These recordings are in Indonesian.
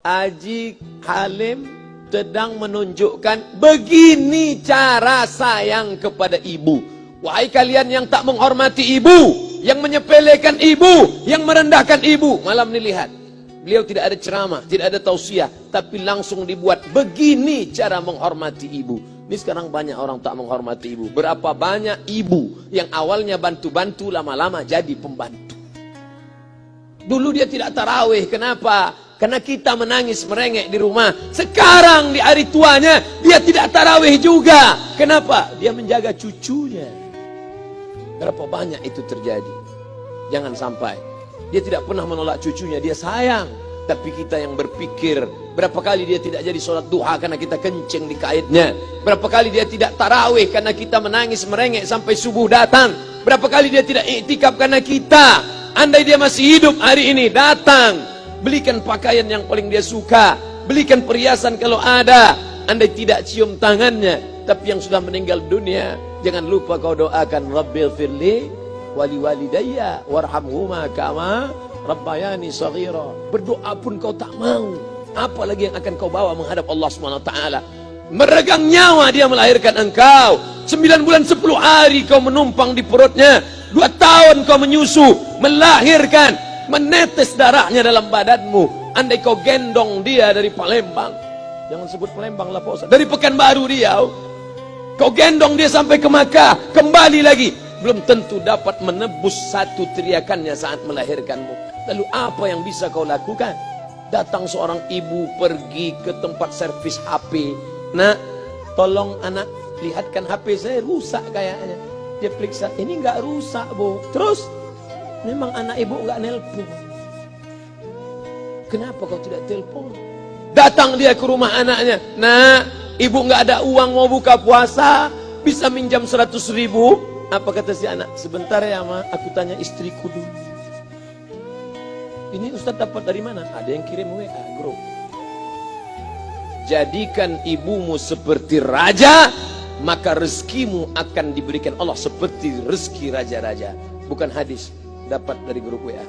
Haji Halim sedang menunjukkan begini cara sayang kepada ibu. Wahai kalian yang tak menghormati ibu, yang menyepelekan ibu, yang merendahkan ibu. Malam ini lihat, beliau tidak ada ceramah, tidak ada tausiah, tapi langsung dibuat begini cara menghormati ibu. Ini sekarang banyak orang tak menghormati ibu. Berapa banyak ibu yang awalnya bantu-bantu, lama-lama jadi pembantu. Dulu dia tidak tarawih, kenapa? Karena kita menangis merengek di rumah. Sekarang di hari tuanya dia tidak tarawih juga. Kenapa? Dia menjaga cucunya. Berapa banyak itu terjadi? Jangan sampai. Dia tidak pernah menolak cucunya, dia sayang. Tapi kita yang berpikir, berapa kali dia tidak jadi sholat duha karena kita kencing di kaitnya. Berapa kali dia tidak tarawih karena kita menangis merengek sampai subuh datang. Berapa kali dia tidak iktikaf karena kita. Andai dia masih hidup hari ini, datang. Belikan pakaian yang paling dia suka. Belikan perhiasan kalau ada. Andai tidak cium tangannya. Tapi yang sudah meninggal dunia, jangan lupa kau doakan, Rabbil firli wali walidayya warhamhuma kama rabbayani saghira. Berdoa pun kau tak mau, apalagi yang akan kau bawa menghadap Allah SWT. Meregang nyawa dia melahirkan engkau. 9 bulan 10 hari kau menumpang di perutnya. 2 tahun kau menyusu, melahirkan, menetes darahnya dalam badanmu. Andai kau gendong dia dari Palembang, jangan sebut Palembang lah Pak, dari Pekanbaru Riau, kau gendong dia sampai ke Makkah, kembali lagi, belum tentu dapat menebus satu teriakannya saat melahirkanmu. Lalu apa yang bisa kau lakukan? Datang seorang ibu pergi ke tempat servis HP. Nak, tolong anak lihatkan HP saya rusak kayaknya. Dia periksa, ini enggak rusak bu. Terus memang anak ibu enggak nelpon. Kenapa kau tidak telepon? Datang dia ke rumah anaknya. Nah, ibu enggak ada uang mau buka puasa, bisa minjam 100.000. Apa kata si anak? Sebentar ya ma, aku tanya istriku dulu. Ini Ustaz dapat dari mana? Ada yang kirim WA grup. Jadikan ibumu seperti raja, maka rezekimu akan diberikan Allah seperti rezeki raja-raja. Bukan hadis, dapat dari grup WA.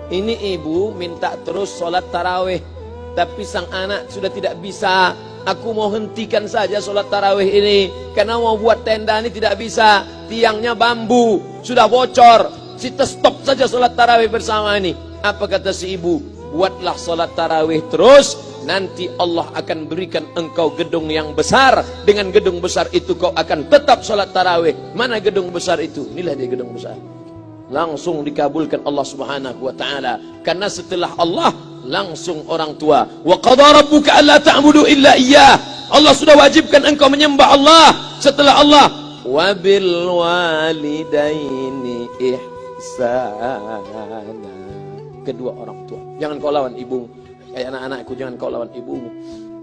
Ini ibu minta terus sholat tarawih, tapi sang anak sudah tidak bisa. Aku mau hentikan saja sholat tarawih ini, karena mau buat tenda ini tidak bisa. Tiangnya bambu, sudah bocor. Kita stop saja sholat tarawih bersama ini. Apa kata si ibu? Buatlah sholat tarawih terus, nanti Allah akan berikan engkau gedung yang besar. Dengan gedung besar itu kau akan tetap sholat tarawih. Mana gedung besar itu? Inilah dia gedung besar. Langsung dikabulkan Allah Subhanahu wa taala. Karena setelah Allah langsung orang tua. Wa qada rabbuka alla ta'budu illa iyyah. Allah sudah wajibkan engkau menyembah Allah. Setelah Allah, wa bil walidaini ihsana. Kedua orang tua. Jangan kau lawan ibumu. Kayak anak-anakku, jangan kau lawan ibumu.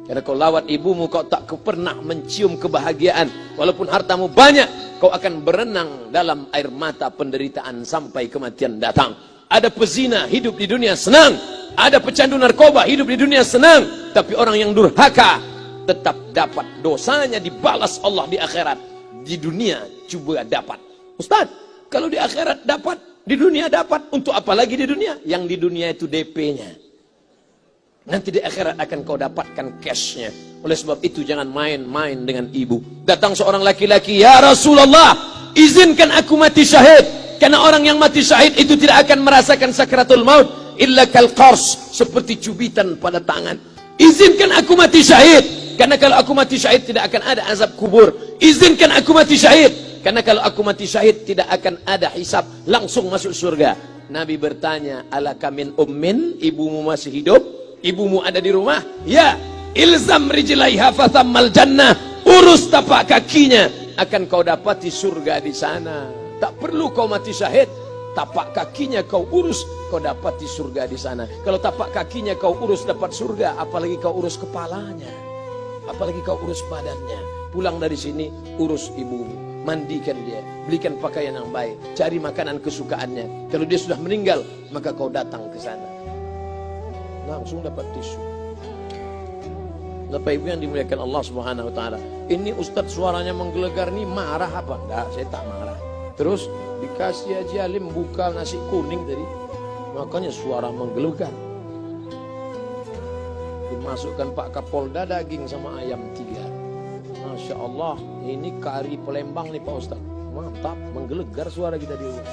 Karena kau lawan ibumu, kau tak pernah mencium kebahagiaan. Walaupun hartamu banyak, kau akan berenang dalam air mata penderitaan sampai kematian datang. Ada pezina hidup di dunia senang. Ada pecandu narkoba hidup di dunia senang. Tapi orang yang durhaka tetap dapat dosanya dibalas Allah di akhirat. Di dunia coba dapat. Ustaz, kalau di akhirat dapat, di dunia dapat, untuk apa lagi di dunia? Yang di dunia itu DP-nya. Nanti di akhirat akan kau dapatkan cashnya. Oleh sebab itu jangan main-main dengan ibu. Datang seorang laki-laki, ya Rasulullah, izinkan aku mati syahid. Karena orang yang mati syahid itu tidak akan merasakan sakratul maut illa kal qars, seperti cubitan pada tangan. Izinkan aku mati syahid, karena kalau aku mati syahid tidak akan ada azab kubur. Izinkan aku mati syahid, karena kalau aku mati syahid tidak akan ada hisab, langsung masuk surga. Nabi bertanya, alaka min ummin, ibumu masih hidup? Ibumu ada di rumah? Ya. Ilzam rijlaiha fathammal jannah. Urus tapak kakinya, akan kau dapati surga di sana. Tak perlu kau mati syahid, tapak kakinya kau urus, kau dapati surga di sana. Kalau tapak kakinya kau urus dapat surga, apalagi kau urus kepalanya, apalagi kau urus badannya. Pulang dari sini, urus ibumu, mandikan dia, belikan pakaian yang baik, cari makanan kesukaannya. Kalau dia sudah meninggal, maka kau datang ke sana, langsung dapat tisu. Bapak Ibu yang dimuliakan Allah Subhanahu wa taala. Ini Ustadz suaranya menggelegar nih, marah apa? Enggak, saya tak marah. Terus dikasih Haji Halim buka nasi kuning tadi, makanya suara menggelegar. Dimasukkan Pak Kapolda daging sama ayam 3. Masya Allah, ini kari Palembang nih Pak Ustaz. Mantap, menggelegar suara kita di rumah.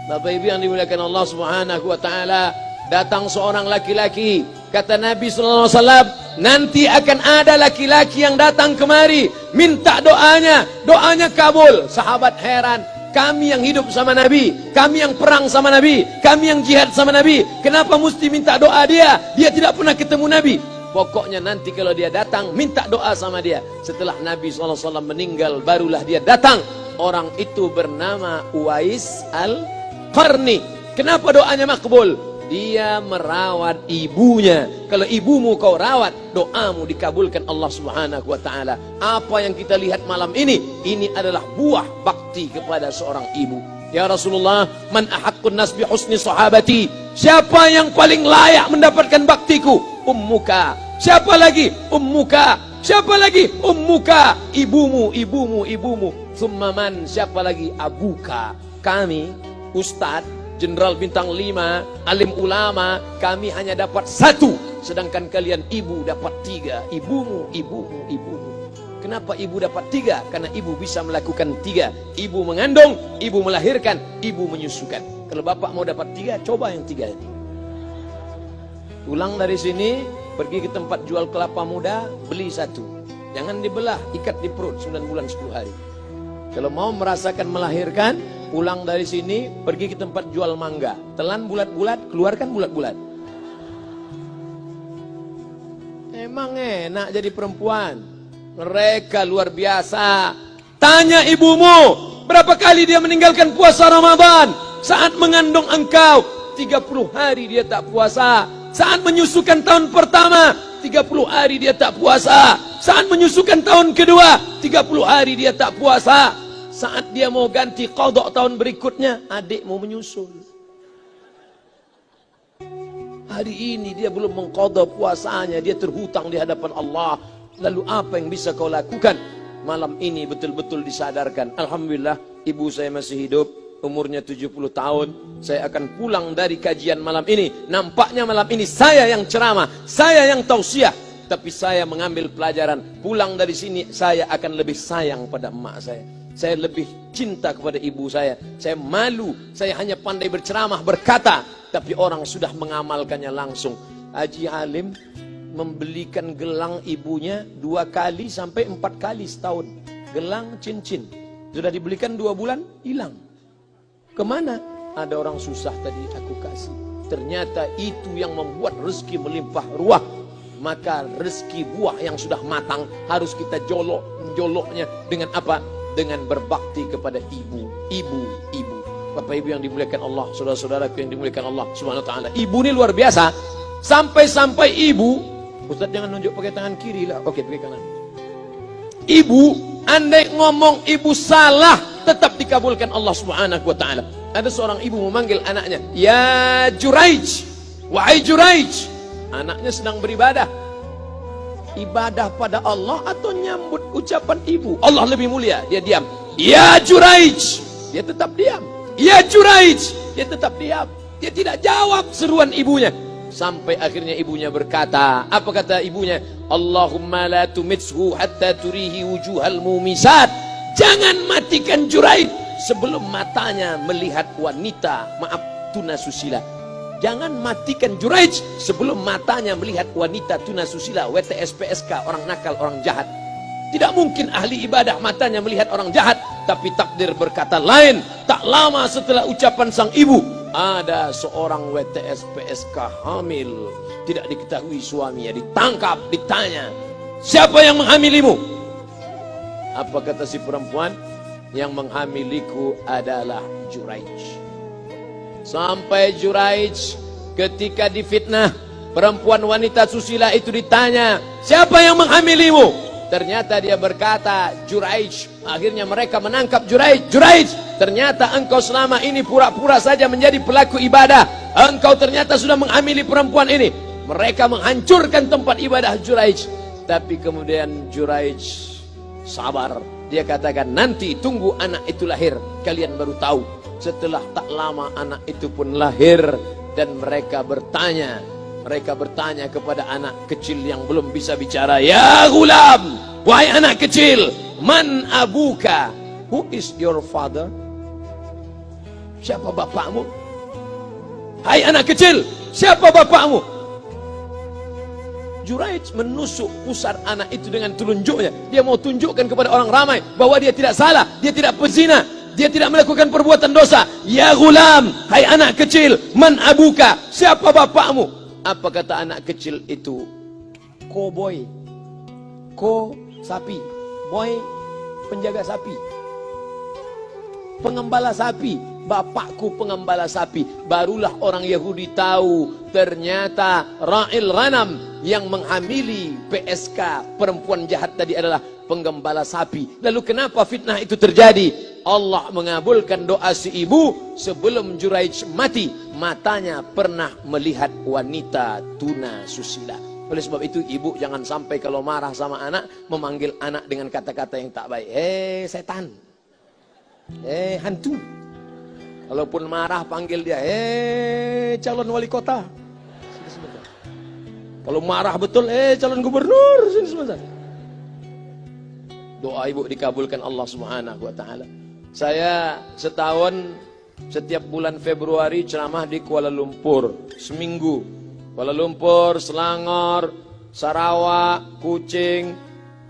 Bapak Ibu yang dimuliakan Allah Subhanahu wa taala, datang seorang laki-laki, kata Nabi sallallahu alaihi wasallam, nanti akan ada laki-laki yang datang kemari minta doanya, doanya kabul. Sahabat heran, kami yang hidup sama Nabi, kami yang perang sama Nabi, kami yang jihad sama Nabi, kenapa mesti minta doa dia? Dia tidak pernah ketemu Nabi. Pokoknya nanti kalau dia datang, minta doa sama dia. Setelah Nabi SAW meninggal, barulah dia datang. Orang itu bernama Uwais Al-Qarni. Kenapa doanya makbul? Dia merawat ibunya. Kalau ibumu kau rawat, doamu dikabulkan Allah Subhanahu wa taala. Apa yang kita lihat malam ini adalah buah bakti kepada seorang ibu. Ya Rasulullah, man ahaqqun nas bi husni sahabati? Siapa yang paling layak mendapatkan baktiku? Ummuka. Siapa lagi? Ummuka. Siapa lagi? Ummuka. Ibumu, ibumu, ibumu. Thumma man? Siapa lagi? Abuka. Kami, Ustadz, Jenderal Bintang 5, alim ulama, kami hanya dapat 1, sedangkan kalian ibu dapat 3. Ibumu, ibumu, ibumu. Kenapa ibu dapat 3? Karena ibu bisa melakukan 3. Ibu mengandung, ibu melahirkan, ibu menyusukan. Kalau bapak mau dapat 3, coba yang 3 ini. Pulang dari sini, pergi ke tempat jual kelapa muda, beli 1. Jangan dibelah, ikat di perut 9 bulan 10 hari. Kalau mau merasakan melahirkan, pulang dari sini, pergi ke tempat jual mangga. Telan bulat-bulat, keluarkan bulat-bulat. Emang enak jadi perempuan. Mereka luar biasa. Tanya ibumu, berapa kali dia meninggalkan puasa Ramadan? Saat mengandung engkau, 30 hari dia tak puasa. Saat menyusukan tahun pertama, 30 hari dia tak puasa. Saat menyusukan tahun kedua, 30 hari dia tak puasa. Saat dia mau ganti qadha tahun berikutnya, adik mau menyusul. Hari ini dia belum mengqadha puasanya, dia terhutang di hadapan Allah. Lalu apa yang bisa kau lakukan? Malam ini betul-betul disadarkan. Alhamdulillah, ibu saya masih hidup, umurnya 70 tahun. Saya akan pulang dari kajian malam ini. Nampaknya malam ini saya yang ceramah, saya yang tausiah. Tapi saya mengambil pelajaran. Pulang dari sini, saya akan lebih sayang pada emak saya. Saya lebih cinta kepada ibu saya. Saya malu, saya hanya pandai berceramah, berkata, tapi orang sudah mengamalkannya langsung. Haji Halim membelikan gelang ibunya 2 kali sampai 4 kali setahun. Gelang cincin. Sudah dibelikan 2 bulan, hilang. Kemana? Ada orang susah tadi aku kasih. Ternyata itu yang membuat rezeki melimpah ruah. Maka rezeki buah yang sudah matang harus kita joloknya dengan apa? Dengan berbakti kepada ibu. Bapak Ibu yang dimuliakan Allah, saudara-saudaraku yang dimuliakan Allah Subhanahu wa taala. Ibu ini luar biasa. Sampai-sampai ibu, Ustaz jangan nunjuk pakai tangan kiri lah. Oke, pakai kanan. Ibu, andai ngomong ibu salah, tetap dikabulkan Allah Subhanahu wa taala. Ada seorang ibu memanggil anaknya, "Ya Juraij, wahai Juraij." Anaknya sedang beribadah. Ibadah pada Allah atau nyambut ucapan ibu? Allah lebih mulia, dia diam. "Ya Juraij." Dia tetap diam. "Ya Juraij." Dia tetap diam. Dia tidak jawab seruan ibunya. Sampai akhirnya ibunya berkata, apa kata ibunya? "Allahumma la tumitshu hatta turihi wujuhal mumisat." Jangan matikan Juraij sebelum matanya melihat wanita, maaf, tunasusila. Jangan matikan Juraij sebelum matanya melihat wanita tunasusila, WTS PSK, orang nakal, orang jahat. Tidak mungkin ahli ibadah matanya melihat orang jahat. Tapi takdir berkata lain. Tak lama setelah ucapan sang ibu, ada seorang WTS PSK hamil. Tidak diketahui suaminya, ditangkap, ditanya, "Siapa yang menghamilimu?" Apa kata si perempuan? "Yang menghamiliku adalah Juraij." Sampai Juraij ketika difitnah, perempuan wanita susila itu ditanya, "Siapa yang menghamilimu?" Ternyata dia berkata, "Juraij." Akhirnya mereka menangkap Juraij. "Juraij, ternyata engkau selama ini pura-pura saja menjadi pelaku ibadah. Engkau ternyata sudah menghamili perempuan ini." Mereka menghancurkan tempat ibadah Juraij. Tapi kemudian Juraij sabar. Dia katakan, "Nanti tunggu anak itu lahir, kalian baru tahu." Setelah tak lama anak itu pun lahir. Dan mereka bertanya, Mereka bertanya kepada anak kecil yang belum bisa bicara, "Ya gulam, wahai anak kecil, man abuka? Who is your father?" Siapa bapakmu? Hai anak kecil, siapa bapakmu? Juraij menusuk pusar anak itu dengan telunjuknya. Dia mau tunjukkan kepada orang ramai bahwa dia tidak salah, dia tidak pezina, dia tidak melakukan perbuatan dosa. "Ya gulam, hai anak kecil, man abuka? Siapa bapakmu?" Apa kata anak kecil itu? Cowboy. Ko sapi, boy penjaga sapi, pengembala sapi. Bapakku pengembala sapi. Barulah orang Yahudi tahu ternyata ra'il ghanam yang menghamili PSK perempuan jahat tadi adalah penggembala sapi. Lalu kenapa fitnah itu terjadi? Allah mengabulkan doa si ibu sebelum Juraij mati. Matanya pernah melihat wanita tuna susila. Oleh sebab itu ibu jangan sampai kalau marah sama anak memanggil anak dengan kata-kata yang tak baik. Setan, hantu. Kalaupun marah panggil dia, calon wali kota. Sini sebentar. Kalau marah betul, calon gubernur. Sini sebentar. Doa ibu dikabulkan Allah Subhanahu wa taala. Saya setahun setiap bulan Februari ceramah di Kuala Lumpur seminggu. Kuala Lumpur, Selangor, Sarawak, Kuching,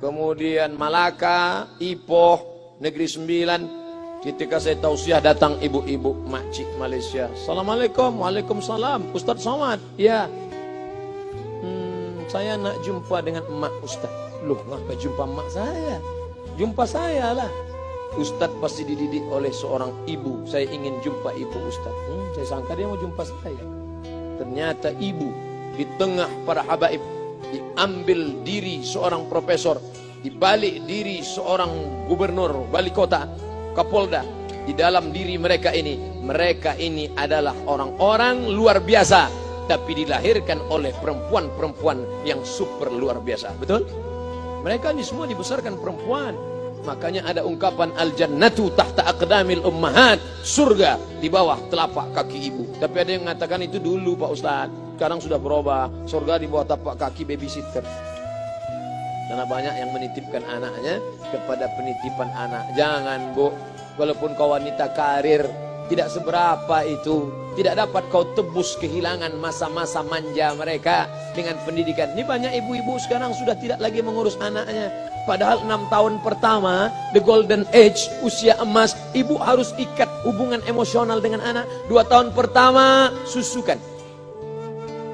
kemudian Malaka, Ipoh, Negeri Sembilan. Ketika saya tausiah datang ibu-ibu makcik Malaysia. Assalamualaikum. Waalaikumsalam. Ustaz Somad. Ya. Saya nak jumpa dengan emak Ustaz. Loh, ngapa jumpa emak saya? Jumpa saya lah. Ustaz pasti dididik oleh seorang ibu. Saya ingin jumpa ibu Ustaz. Saya sangka dia mau jumpa saya. Ternyata ibu di tengah para habaib, diambil diri seorang profesor, dibalik diri seorang gubernur, wali kota, Kapolda. Di dalam diri mereka ini adalah orang-orang luar biasa, tapi dilahirkan oleh perempuan-perempuan yang super luar biasa. Betul? Mereka ini semua dibesarkan perempuan. Makanya ada ungkapan al-jannatu tahta aqdamil ummahat, surga di bawah telapak kaki ibu. Tapi ada yang mengatakan itu dulu Pak Ustaz, sekarang sudah berubah, surga di bawah telapak kaki babysitter. Karena banyak yang menitipkan anaknya kepada penitipan anak. Jangan bu, walaupun kau wanita karir, tidak seberapa itu. Tidak dapat kau tebus kehilangan masa-masa manja mereka dengan pendidikan. Ini banyak ibu-ibu sekarang sudah tidak lagi mengurus anaknya. Padahal 6 tahun pertama, the golden age, usia emas, ibu harus ikat hubungan emosional dengan anak. 2 tahun pertama, susukan.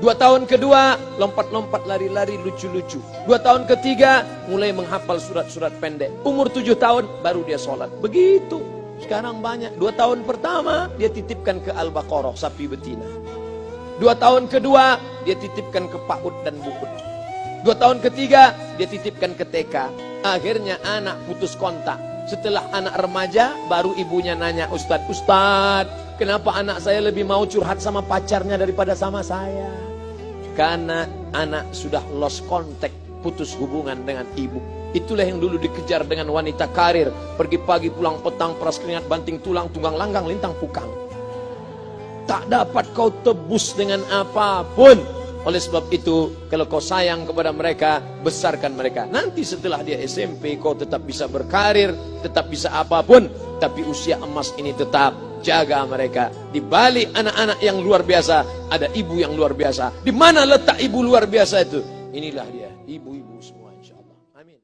2 tahun kedua, lompat-lompat, lari-lari, lucu-lucu. 2 tahun ketiga, mulai menghafal surat-surat pendek. Umur 7 tahun, baru dia sholat. Begitu. Sekarang banyak. 2 tahun pertama, dia titipkan ke Al-Baqarah, sapi betina. 2 tahun kedua, dia titipkan ke PAUD dan BUUD. 2 tahun ketiga, dia titipkan ke TK. Akhirnya anak putus kontak. Setelah anak remaja, baru ibunya nanya, Ustadz, kenapa anak saya lebih mau curhat sama pacarnya daripada sama saya? Karena anak sudah lost contact, putus hubungan dengan ibu. Itulah yang dulu dikejar dengan wanita karir. Pergi pagi, pulang petang, peras keringat, banting tulang, tunggang langgang, lintang pukang. Tak dapat kau tebus dengan apapun. Oleh sebab itu, kalau kau sayang kepada mereka, besarkan mereka. Nanti setelah dia SMP, kau tetap bisa berkarir, tetap bisa apapun. Tapi usia emas ini tetap jaga mereka. Di balik anak-anak yang luar biasa, ada ibu yang luar biasa. Di mana letak ibu luar biasa itu? Inilah dia, ibu-ibu semua insya Allah. Amin.